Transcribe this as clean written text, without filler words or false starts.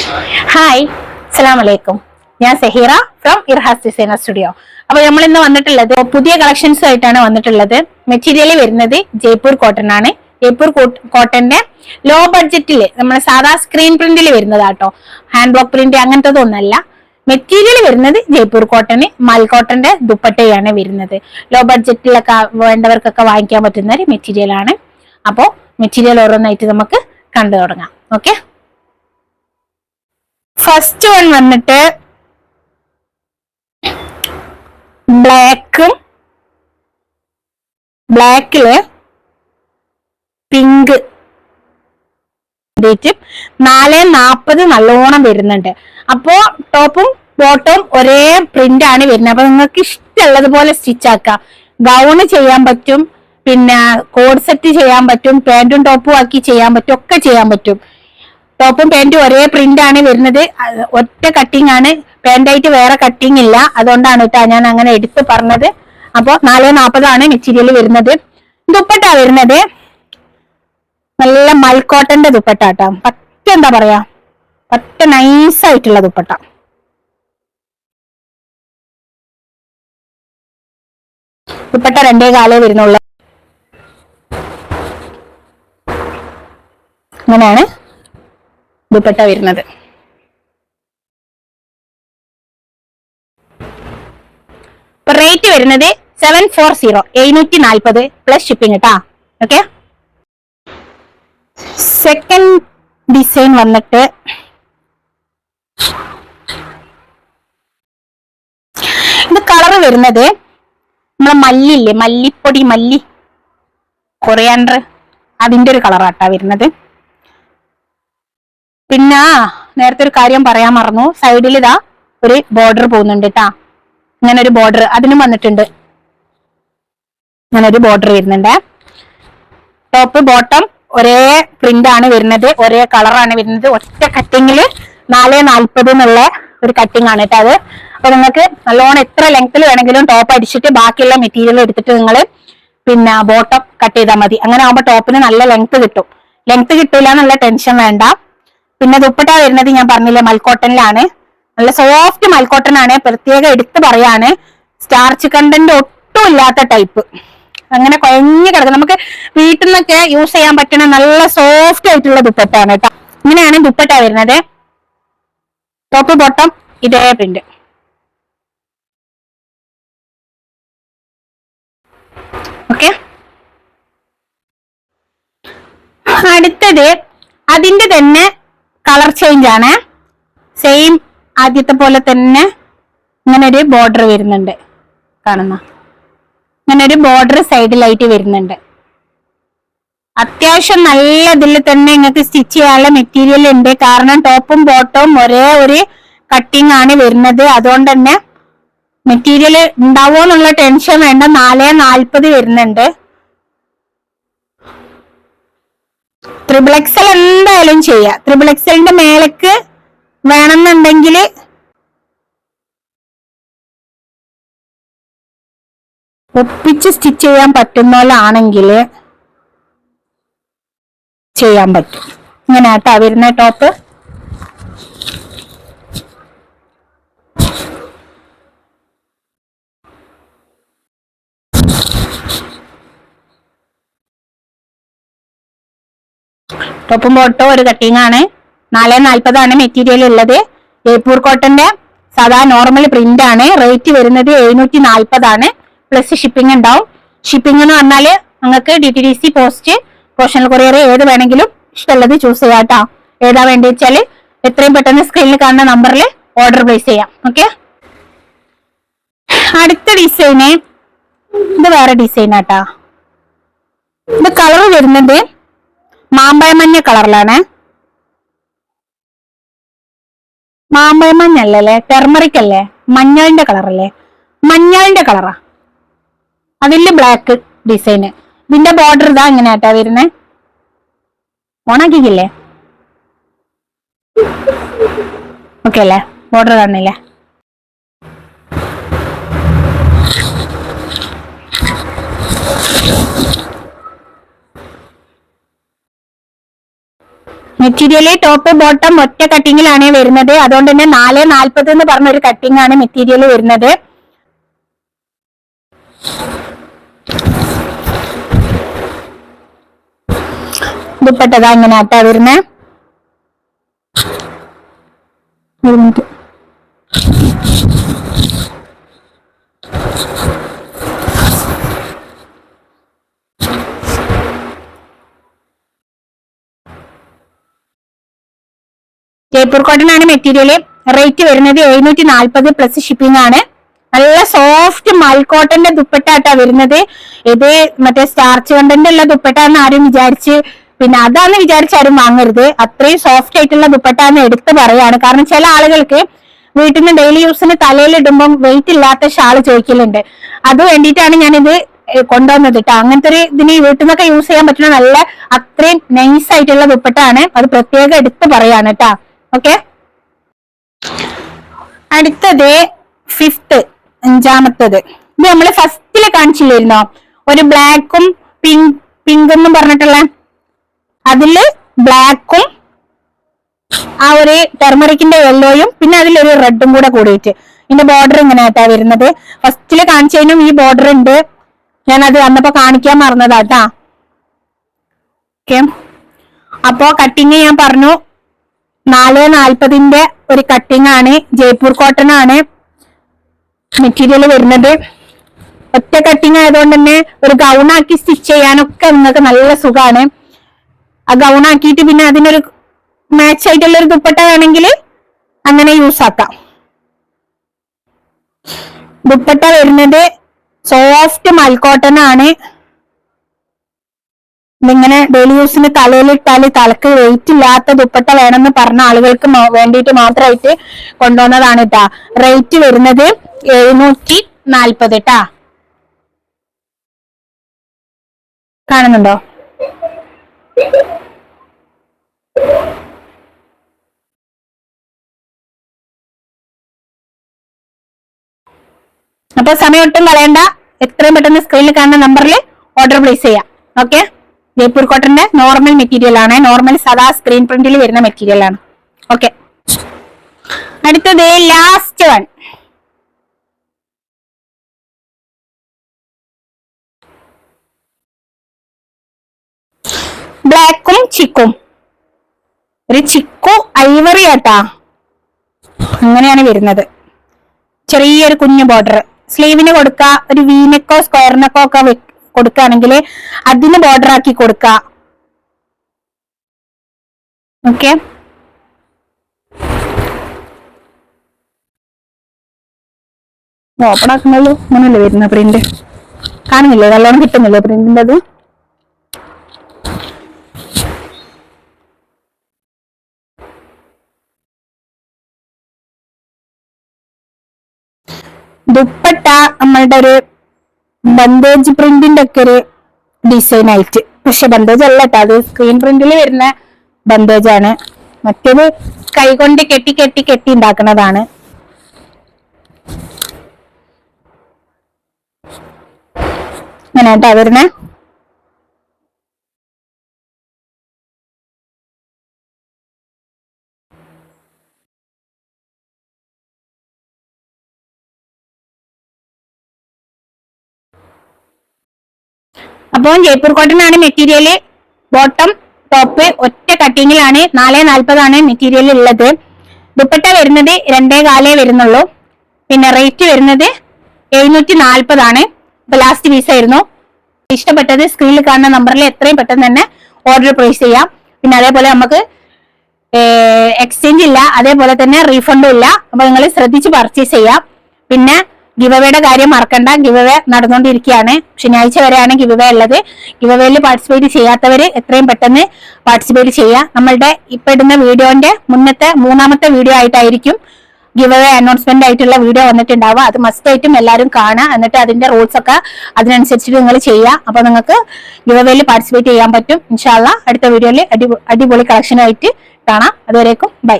Hi, അസ്സലാമു അലൈക്കും. ഞാൻ സഹീറ ഫ്രം ഇർഹാസ് ഡിസൈനർ സ്റ്റുഡിയോ. അപ്പൊ നമ്മൾ ഇന്ന് വന്നിട്ടുള്ളത് പുതിയ കളക്ഷൻസ് ആയിട്ടാണ് വന്നിട്ടുള്ളത്. മെറ്റീരിയൽ വരുന്നത് ജയ്പൂർ കോട്ടൺ ആണ്. ജയ്പൂർ കോട്ടന്റെ ലോ ബഡ്ജറ്റിൽ നമ്മൾ സാധാ സ്ക്രീൻ പ്രിന്റിൽ വരുന്നതാട്ടോ. ഹാൻഡ് ബ്ലോക്ക് പ്രിന്റ് അങ്ങനത്തതൊന്നല്ല. മെറ്റീരിയൽ വരുന്നത് ജയ്പൂർ കോട്ടന്, മൽ കോട്ടന്റെ ദുപ്പട്ടയാണ് വരുന്നത്. ലോ ബഡ്ജറ്റിലൊക്കെ വേണ്ടവർക്കൊക്കെ വാങ്ങിക്കാൻ പറ്റുന്ന ഒരു മെറ്റീരിയൽ ആണ്. അപ്പോ മെറ്റീരിയൽ ഓരോന്നായിട്ട് നമുക്ക് കണ്ടു തുടങ്ങാം. ഓക്കെ, ഫസ്റ്റ് വൺ വന്നിട്ട് ബ്ലാക്കില് പിങ്ക് 440 നല്ലോണം വരുന്നുണ്ട്. അപ്പോ ടോപ്പും ബോട്ടവും ഒരേ പ്രിന്റ് ആണ് വരുന്നത്. അപ്പൊ നിങ്ങൾക്ക് ഇഷ്ടമുള്ളതുപോലെ സ്റ്റിച്ച് ആക്കാം. ഗൗണ് ചെയ്യാൻ പറ്റും, പിന്നെ കോഡ് സെറ്റ് ചെയ്യാൻ പറ്റും, പാന്റും ടോപ്പും ആക്കി ചെയ്യാൻ പറ്റും, ഒക്കെ ചെയ്യാൻ പറ്റും. ടോപ്പും പാന്റും ഒരേ പ്രിന്റ് ആണ് വരുന്നത്. ഒറ്റ കട്ടിങ് ആണ്, പാന്റായിട്ട് വേറെ കട്ടിങ് ഇല്ല. അതുകൊണ്ടാണ് കേട്ടോ ഞാൻ അങ്ങനെ എടുത്ത് പറഞ്ഞത്. അപ്പൊ 440 ആണ് മെറ്റീരിയൽ വരുന്നത്. ദുപ്പട്ട വരുന്നത് നല്ല മൽക്കോട്ടന്റെ ദുപ്പട്ട കേട്ടോ. പറ്റ എന്താ പറയാ, പറ്റ നൈസായിട്ടുള്ള ദുപ്പട്ട. ദുപ്പട്ട 2 കാലേ വരുന്നുള്ളൂ. അങ്ങനെയാണ് ദുപ്പട്ട വരുന്നത്. റേറ്റ് വരുന്നത് 740, 740 പ്ലസ് ഷിപ്പിംഗ് കേട്ടാ. ഓക്കെ, സെക്കൻഡ് ഡിസൈൻ വന്നിട്ട് ഇത് കളർ വരുന്നത് നമ്മളെ മല്ലില്ലേ, മല്ലിപ്പൊടി, മല്ലി കൊറിയാണ്ടർ, അതിന്റെ ഒരു കളറാട്ടാ വരുന്നത്. പിന്നെ നേരത്തെ ഒരു കാര്യം പറയാൻ മറന്നു, സൈഡിൽ ഇതാ ഒരു ബോർഡർ പോകുന്നുണ്ട് കേട്ടാ. ഇങ്ങനെ ഒരു ബോർഡർ അതിനും വന്നിട്ടുണ്ട്. ഇങ്ങനെ ഒരു ബോർഡർ വരുന്നുണ്ട്. ടോപ്പ് ബോട്ടം ഒരേ പ്രിന്റ് ആണ് വരുന്നത്, ഒരേ കളറാണ് വരുന്നത്. ഒറ്റ കട്ടിങ്ങില് 440 എന്നുള്ള ഒരു കട്ടിങ് ആണ് കേട്ടോ അത്. അപ്പൊ നിങ്ങൾക്ക് നല്ലോണം എത്ര ലെങ്ത്തിൽ വേണമെങ്കിലും ടോപ്പ് അടിച്ചിട്ട് ബാക്കിയുള്ള മെറ്റീരിയൽ എടുത്തിട്ട് നിങ്ങൾ പിന്നെ ബോട്ടം കട്ട് ചെയ്താൽ മതി. അങ്ങനെ ആകുമ്പോൾ ടോപ്പിന് നല്ല ലെങ്ത് കിട്ടും. ലെങ്ത് കിട്ടില്ല എന്നുള്ള ടെൻഷൻ വേണ്ട. പിന്നെ ദുപ്പട്ട വരുന്നത് ഞാൻ പറഞ്ഞില്ലേ മൽക്കോട്ടനിലാണ്. നല്ല സോഫ്റ്റ് മൽക്കോട്ടൺ ആണ്. പ്രത്യേകം എടുത്ത് പറയാണ്, സ്റ്റാർച്ച് കണ്ടന്റ് ഒട്ടും ഇല്ലാത്ത ടൈപ്പ്. അങ്ങനെ കുഴഞ്ഞു കിടക്കും, നമുക്ക് വീട്ടിൽ നിന്നൊക്കെ യൂസ് ചെയ്യാൻ പറ്റുന്ന നല്ല സോഫ്റ്റ് ആയിട്ടുള്ള ദുപ്പട്ടയാണ് കേട്ടോ. ഇങ്ങനെയാണ് ദുപ്പട്ട വരുന്നത്. ടോപ്പ് ബോട്ടം ഇതേ പ്രിന്റ്. ഓക്കെ, അടുത്തത് അതിന്റെ തന്നെ കളർ ചേഞ്ച് ആണ്. സെയിം ആദ്യത്തെ പോലെ തന്നെ ഇങ്ങനെ ഒരു ബോർഡർ വരുന്നുണ്ട്, കാണുന്ന ഇങ്ങനെ ഒരു ബോർഡർ സൈഡിലായിട്ട് വരുന്നുണ്ട്. അത്യാവശ്യം നല്ല ഇതിൽ തന്നെ നിങ്ങൾക്ക് സ്റ്റിച്ച് ചെയ്യാനുള്ള മെറ്റീരിയൽ ഉണ്ട്. കാരണം ടോപ്പും ബോട്ടവും ഒരേ ഒരു കട്ടിങ് ആണ് വരുന്നത്. അതുകൊണ്ട് തന്നെ മെറ്റീരിയൽ ഉണ്ടാവോ എന്നുള്ള ടെൻഷൻ വേണ്ട. 440 വരുന്നുണ്ട്. XXL എന്തായാലും ചെയ്യാം. XXLന്റെ മേലേക്ക് വേണമെന്നുണ്ടെങ്കിൽ ഒപ്പിച്ച് സ്റ്റിച്ച് ചെയ്യാൻ പറ്റുന്നോലാണെങ്കിൽ ചെയ്യാൻ പറ്റും. ഇങ്ങനെ കേട്ടോ വരുന്ന ടോപ്പ്. ടോപ്പും ബോട്ടോ ഒരു കട്ടിങ് ആണ്. 440 ആണ് മെറ്റീരിയൽ ഉള്ളത്. ജയ്പൂർ കോട്ടന്റെ സാധാ നോർമൽ പ്രിന്റ് ആണ്. റേറ്റ് വരുന്നത് 740 ആണ്. പ്ലസ് ഷിപ്പിംഗ് ഉണ്ടാവും. ഷിപ്പിംഗ് എന്ന് പറഞ്ഞാല് നിങ്ങൾക്ക് DTDC, പോസ്റ്റ്, പോസ്റ്റൽ കൊറിയർ ഏത് വേണമെങ്കിലും ഇഷ്ടമുള്ളത് ചൂസ് ചെയ്യാം കേട്ടോ. ഏതാ വേണ്ടി വെച്ചാല് എത്രയും പെട്ടെന്ന് സ്ക്രീനിൽ കാണുന്ന നമ്പറിൽ ഓർഡർ പ്ലേസ് ചെയ്യാം. ഓക്കെ, അടുത്ത ഡിസൈന് ഇത് വേറെ ഡിസൈൻ ആട്ടാ. ഇത് കളർ വരുന്നത് മാമ്പഴ മഞ്ഞ കളറിലാണ്. മാമ്പഴ മഞ്ഞല്ലേ, ടെർമറിക് അല്ലേ, മഞ്ഞളിന്റെ കളറല്ലേ, മഞ്ഞളിന്റെ കളറാ. അതില് ബ്ലാക്ക് ഡിസൈന്. ഇതിന്റെ ബോർഡർ ഇതാ ഇങ്ങനെ ആട്ടാ വരുന്നേ. ഓണാക്കിക്കില്ലേ? ഓക്കെ അല്ലേ, ബോർഡർ കാണില്ലേ? മെറ്റീരിയൽ ടോപ്പ് ബോട്ടം ഒറ്റ കട്ടിങ്ങിലാണ് വരുന്നത്. അതുകൊണ്ട് തന്നെ 440 എന്ന് പറഞ്ഞൊരു കട്ടിംഗ് ആണ് മെറ്റീരിയൽ വരുന്നത്. ദുപ്പട്ടതാ ഇങ്ങനെ ആട്ടാ വരുന്നേ. ജയ്പൂർ കോട്ടൺ ആണ് മെറ്റീരിയൽ. റേറ്റ് വരുന്നത് 740 പ്ലസ് ഷിപ്പിംഗ് ആണ്. നല്ല സോഫ്റ്റ് മൽക്കോട്ടന്റെ ദുപ്പട്ടാട്ടാ വരുന്നത്. ഇത് മറ്റേ സ്റ്റാർച്ച് കണ്ടന്റ് ഉള്ള ദുപ്പട്ടാന്ന് ആരും വിചാരിച്ച് പിന്നെ അതാന്ന് വിചാരിച്ചാരും വാങ്ങരുത്. അത്രയും സോഫ്റ്റ് ആയിട്ടുള്ള ദുപ്പട്ടാന്ന് എടുത്ത് പറയാണ്. കാരണം ചില ആളുകൾക്ക് വീട്ടിൽ നിന്ന് ഡെയിലി യൂസിന് തലയിൽ ഇടുമ്പോൾ വെയിറ്റ് ഇല്ലാത്ത ഷാള് ചോദിക്കലുണ്ട്. അത് വേണ്ടിയിട്ടാണ് ഞാനിത് കൊണ്ടുവന്നത് കേട്ടോ. അങ്ങനത്തെ ഒരു ഇതിന് വീട്ടിൽ നിന്നൊക്കെ യൂസ് ചെയ്യാൻ പറ്റുന്ന നല്ല അത്രയും നൈസ് ആയിട്ടുള്ള ദുപ്പട്ടാണ്. അത് പ്രത്യേകം എടുത്ത് പറയാണ് കേട്ടാ. ഓക്കെ, അടുത്തത് 5th, 5ാമത്തത്. ഇത് നമ്മള് ഫസ്റ്റില് കാണിച്ചില്ലായിരുന്നോ, ഒരു ബ്ലാക്കും പിങ്ക് എന്നും പറഞ്ഞിട്ടുള്ള, അതില് ബ്ലാക്കും ആ ഒരു ടെർമറിക്കിന്റെ യെല്ലോയും പിന്നെ അതിലൊരു റെഡും കൂടെ കൂടിയിട്ട് ഇതിന്റെ ബോർഡർ ഇങ്ങനെ ആയിട്ടാ വരുന്നത്. ഫസ്റ്റില് കാണിച്ചതിനും ഈ ബോർഡർ ഉണ്ട്. ഞാനത് അന്നപ്പോ കാണിക്കാൻ മറന്നതാട്ടാ. ഓക്കെ, അപ്പോ കട്ടിങ് ഞാൻ പറഞ്ഞു 440 ഒരു കട്ടിങ് ആണ്. ജയ്പൂർ കോട്ടൺ ആണ് മെറ്റീരിയൽ വരുന്നത്. ഒറ്റ കട്ടിങ് ആയതുകൊണ്ട് തന്നെ ഒരു ഗൗണാക്കി സ്റ്റിച്ച് ചെയ്യാനൊക്കെ നിങ്ങൾക്ക് നല്ല സുഖമാണ്. ആ ഗൗണാക്കിയിട്ട് പിന്നെ അതിനൊരു മാച്ച് ആയിട്ടുള്ള ഒരു ദുപ്പട്ട വേണമെങ്കിൽ അങ്ങനെ യൂസ് ആക്കാം. ദുപ്പട്ട വരുന്നത് സോഫ്റ്റ് മൽക്കോട്ടൺ ആണ്. ഇങ്ങനെ ഡെയിലി യൂസിന് തലയിലിട്ടാല് തലക്ക് വെയിറ്റ് ഇല്ലാത്ത ദുപ്പട്ട വേണമെന്ന് പറഞ്ഞ ആളുകൾക്ക് വേണ്ടിയിട്ട് മാത്രമായിട്ട് കൊണ്ടുവന്നതാണ് കേട്ടാ. റേറ്റ് വരുന്നത് 740 ട്ടാ. കാണുന്നുണ്ടോ? അപ്പൊ സമയം ഒട്ടും കളയണ്ട, എത്രയും പെട്ടെന്ന് സ്ക്രീനിൽ കാണുന്ന നമ്പറിൽ ഓർഡർ പ്ലേസ് ചെയ്യാം. ഓക്കെ, ജയ്പൂർ കോട്ടന്റെ നോർമൽ മെറ്റീരിയൽ ആണ്. നോർമൽ സദാ സ്ക്രീൻ പ്രിന്റിൽ വരുന്ന മെറ്റീരിയൽ ആണ്. ഓക്കെ, അടുത്തത് ലാസ്റ്റ് വൺ. ബ്ലാക്കും ചിക്കും, ഒരു ചിക്കു ഐവറി ആട്ടാ, അങ്ങനെയാണ് വരുന്നത്. ചെറിയൊരു കുഞ്ഞു ബോർഡർ സ്ലീവിന് കൊടുക്ക, ഒരു വീനെക്കോ സ്ക്വയറിനെക്കോ ഒക്കെ കൊടുക്കുകയാണെങ്കിൽ അതിന് ബോർഡർ ആക്കി കൊടുക്ക. ഓക്കെ, ഓപ്പൺ ആക്കുന്നല്ലോ. അങ്ങനല്ലേ വരുന്ന പ്രിന്റ്, കാണുന്നില്ലേ? നല്ലോണം കിട്ടുന്നില്ലേ പ്രിന്റിന്റെ അത്? ദുപ്പട്ട നമ്മളുടെ ഒരു ബന്ദേജ് പ്രിന്റിന്റെ ഒക്കെ ഒരു ഡിസൈൻ ആയിട്ട്, പക്ഷെ ബന്ദേജ് അല്ല കേട്ടോ, അത് സ്ക്രീൻ പ്രിന്റിൽ വരുന്ന ബന്ദേജ് ആണ്. മറ്റേത് കൈകൊണ്ട് കെട്ടി കെട്ടി കെട്ടി ഉണ്ടാക്കുന്നതാണ്. ഇങ്ങനെ കേട്ടോ വരുന്നേ. അപ്പോൾ ജയ്പൂർ കോട്ടൺ ആണ് മെറ്റീരിയൽ. ബോട്ടം ടോപ്പ് ഒറ്റ കട്ടിങ്ങിലാണ്. 440 ആണ് മെറ്റീരിയൽ ഉള്ളത്. ദുപ്പട്ട വരുന്നത് 2.25 വരുന്നുള്ളൂ. പിന്നെ റേറ്റ് വരുന്നത് 740 ആണ്. ഇപ്പൊ ലാസ്റ്റ് പീസ് ആയിരുന്നു. ഇഷ്ടപ്പെട്ടത് സ്ക്രീനിൽ കാണുന്ന നമ്പറിൽ എത്രയും പെട്ടെന്ന് തന്നെ ഓർഡർ പ്ലേസ് ചെയ്യാം. പിന്നെ അതേപോലെ നമുക്ക് എക്സ്ചേഞ്ച് ഇല്ല, അതേപോലെ തന്നെ റീഫണ്ടും ഇല്ല. അപ്പൊ നിങ്ങൾ ശ്രദ്ധിച്ച് പർച്ചേസ് ചെയ്യാം. പിന്നെ ഗിവവേയുടെ കാര്യം മറക്കണ്ട, ഗിവവേ നടന്നുകൊണ്ടിരിക്കുകയാണ്. ശനിയാഴ്ച വരെയാണ് ഗിവവേ ഉള്ളത്. ഗിവവേയിൽ പാർട്ടിസിപ്പേറ്റ് ചെയ്യാത്തവര് എത്രയും പെട്ടെന്ന് പാർട്ടിസിപ്പേറ്റ് ചെയ്യുക. നമ്മളുടെ ഇപ്പൊ ഇടുന്ന വീഡിയോന്റെ മുന്നത്തെ 3ാമത്തെ വീഡിയോ ആയിട്ടായിരിക്കും ഗിവവേ അനൗൺസ്മെന്റ് ആയിട്ടുള്ള വീഡിയോ വന്നിട്ടുണ്ടാവുക. അത് മസ്റ്റ് ആയിട്ടും എല്ലാവരും കാണുക. എന്നിട്ട് അതിന്റെ റൂൾസ് ഒക്കെ അതിനനുസരിച്ചിട്ട് നിങ്ങൾ ചെയ്യുക. അപ്പൊ നിങ്ങൾക്ക് ഗിവവേയിൽ പാർട്ടിസിപ്പേറ്റ് ചെയ്യാൻ പറ്റും. ഇൻഷാ അല്ലാഹ് അടുത്ത വീഡിയോയിൽ അടിപൊളി കളക്ഷനായിട്ട് കാണാം. അതുവരേക്കും ബൈ.